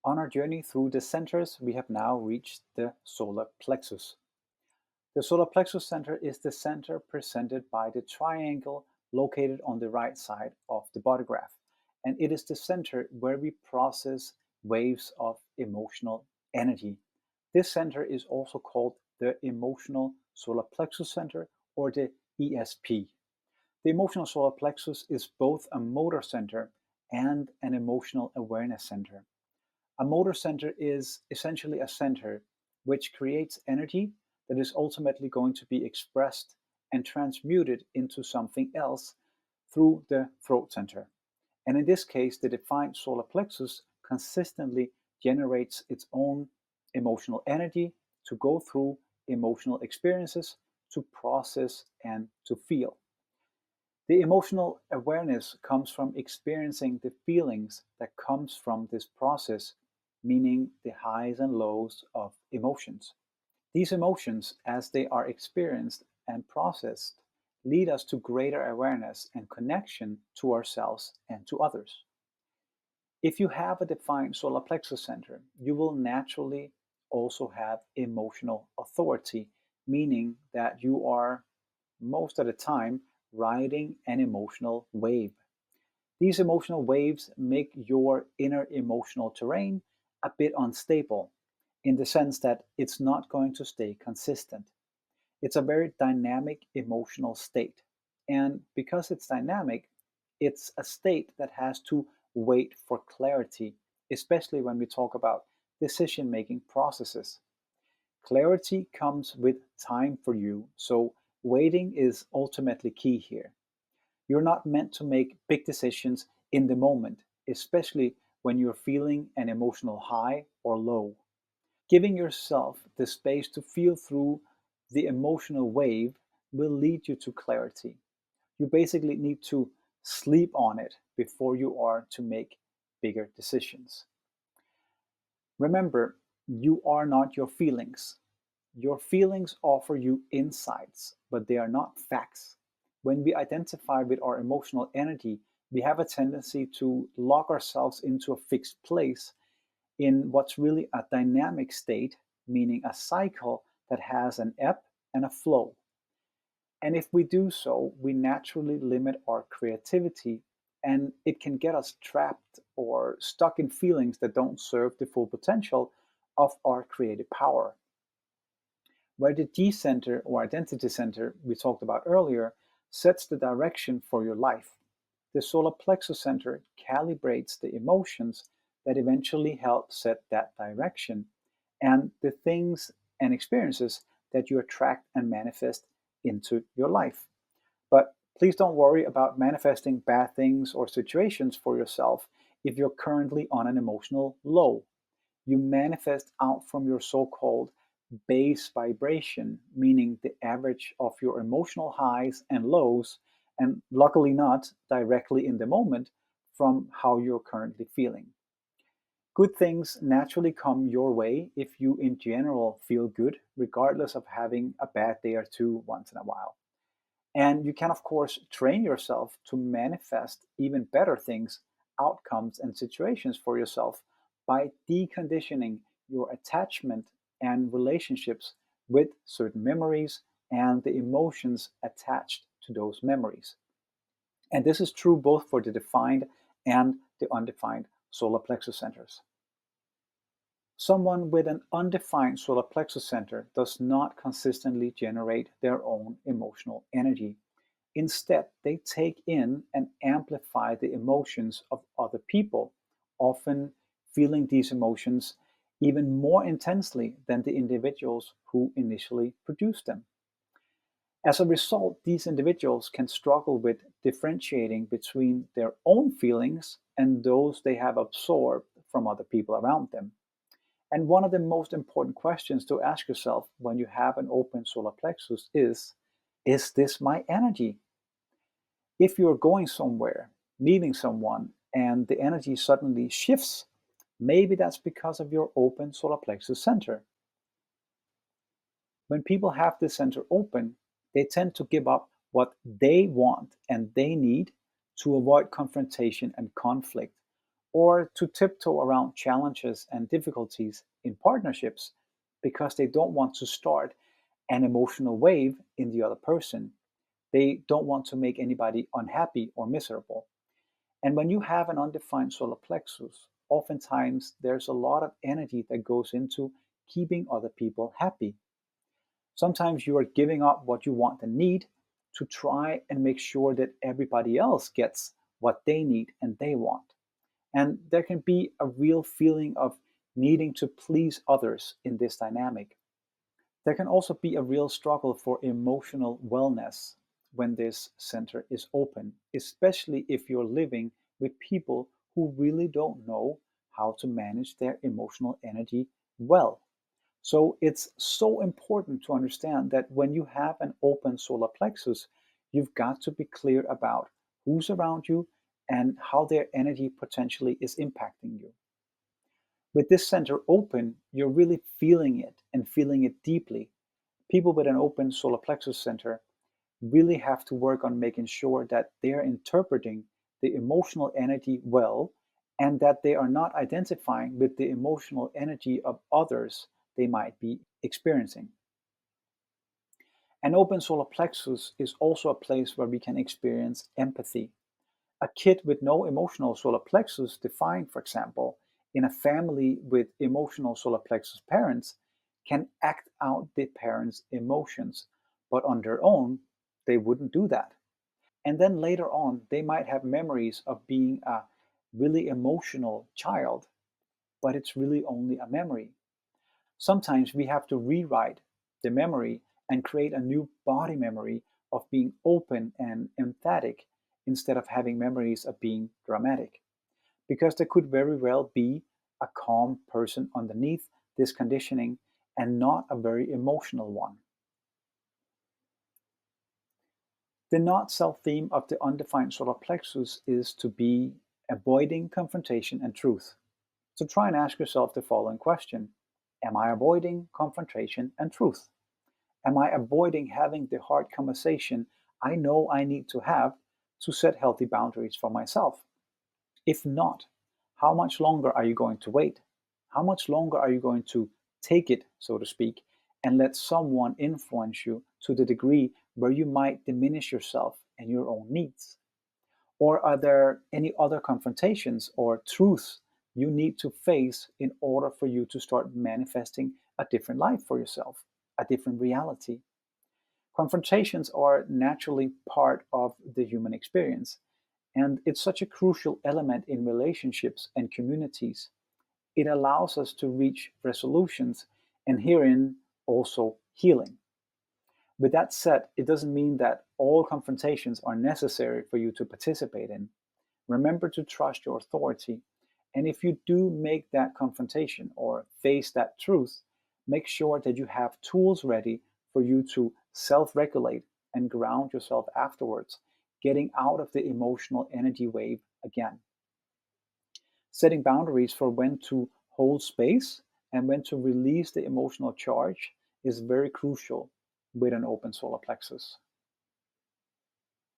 On our journey through the centers, we have now reached the solar plexus. The solar plexus center is the center presented by the triangle located on the right side of the body graph, and it is the center where we process waves of emotional energy. This center is also called the emotional solar plexus center or the ESP. The emotional solar plexus is both a motor center and an emotional awareness center. A motor center is essentially a center which creates energy that is ultimately going to be expressed and transmuted into something else through the throat center. And in this case, the defined solar plexus consistently generates its own emotional energy to go through emotional experiences, to process, and to feel. The emotional awareness comes from experiencing the feelings that comes from this process, meaning the highs and lows of emotions. These emotions, as they are experienced and processed, lead us to greater awareness and connection to ourselves and to others. If you have a defined solar plexus center, you will naturally also have emotional authority, meaning that you are most of the time riding an emotional wave. These emotional waves make your inner emotional terrain a bit unstable in the sense that it's not going to stay consistent. It's a very dynamic emotional state. And because it's dynamic, it's a state that has to wait for clarity, especially when we talk about decision making processes. Clarity comes with time for you, so waiting is ultimately key here. You're not meant to make big decisions in the moment, especially when you're feeling an emotional high or low. Giving yourself the space to feel through the emotional wave will lead you to clarity. You basically need to sleep on it before you are to make bigger decisions. Remember, you are not your feelings. Your feelings offer you insights, but they are not facts. When we identify with our emotional energy, we have a tendency to lock ourselves into a fixed place in what's really a dynamic state, meaning a cycle that has an ebb and a flow. And if we do so, we naturally limit our creativity, and it can get us trapped or stuck in feelings that don't serve the full potential of our creative power. Where the G center or identity center we talked about earlier sets the direction for your life. The solar plexus center calibrates the emotions that eventually help set that direction and the things and experiences that you attract and manifest into your life. But please don't worry about manifesting bad things or situations for yourself if you're currently on an emotional low. You manifest out from your so called base vibration, meaning the average of your emotional highs and lows, and luckily not directly in the moment from how you're currently feeling. Good things naturally come your way if you, in general, feel good, regardless of having a bad day or two once in a while. And you can, of course, train yourself to manifest even better things, outcomes, and situations for yourself by deconditioning your attachment and relationships with certain memories and the emotions attached to those memories. And this is true both for the defined and the undefined solar plexus centers. Someone with an undefined solar plexus center does not consistently generate their own emotional energy. Instead, they take in and amplify the emotions of other people, often feeling these emotions even more intensely than the individuals who initially produced them. As a result, these individuals can struggle with differentiating between their own feelings and those they have absorbed from other people around them. And one of the most important questions to ask yourself when you have an open solar plexus is this my energy? If you're going somewhere, meeting someone, and the energy suddenly shifts, maybe that's because of your open solar plexus center. When people have this center open, they tend to give up what they want and they need to avoid confrontation and conflict, or to tiptoe around challenges and difficulties in partnerships because they don't want to start an emotional wave in the other person. They don't want to make anybody unhappy or miserable. And when you have an undefined solar plexus, oftentimes there's a lot of energy that goes into keeping other people happy. Sometimes you are giving up what you want and need to try and make sure that everybody else gets what they need and they want. And there can be a real feeling of needing to please others in this dynamic. There can also be a real struggle for emotional wellness when this center is open, especially if you're living with people who really don't know how to manage their emotional energy well. So it's so important to understand that when you have an open solar plexus, you've got to be clear about who's around you and how their energy potentially is impacting you. With this center open, you're really feeling it and feeling it deeply. People with an open solar plexus center really have to work on making sure that they're interpreting the emotional energy well and that they are not identifying with the emotional energy of others they might be experiencing. An open solar plexus is also a place where we can experience empathy. A kid with no emotional solar plexus defined, for example, in a family with emotional solar plexus parents, can act out the parents' emotions, but on their own, they wouldn't do that. And then later on, they might have memories of being a really emotional child, but it's really only a memory. Sometimes we have to rewrite the memory and create a new body memory of being open and emphatic instead of having memories of being dramatic. Because there could very well be a calm person underneath this conditioning and not a very emotional one. The not self theme of the undefined solar plexus is to be avoiding confrontation and truth. So try and ask yourself the following question: am I avoiding confrontation and truth? Am I avoiding having the hard conversation I know I need to have to set healthy boundaries for myself? If not, how much longer are you going to wait? How much longer are you going to take it, so to speak, and let someone influence you to the degree where you might diminish yourself and your own needs? Or are there any other confrontations or truths you need to face in order for you to start manifesting a different life for yourself, a different reality? Confrontations are naturally part of the human experience, and it's such a crucial element in relationships and communities. It allows us to reach resolutions and herein also healing. With that said, it doesn't mean that all confrontations are necessary for you to participate in. Remember to trust your authority. And if you do make that confrontation or face that truth, make sure that you have tools ready for you to self regulate and ground yourself afterwards, getting out of the emotional energy wave again. Setting boundaries for when to hold space and when to release the emotional charge is very crucial with an open solar plexus.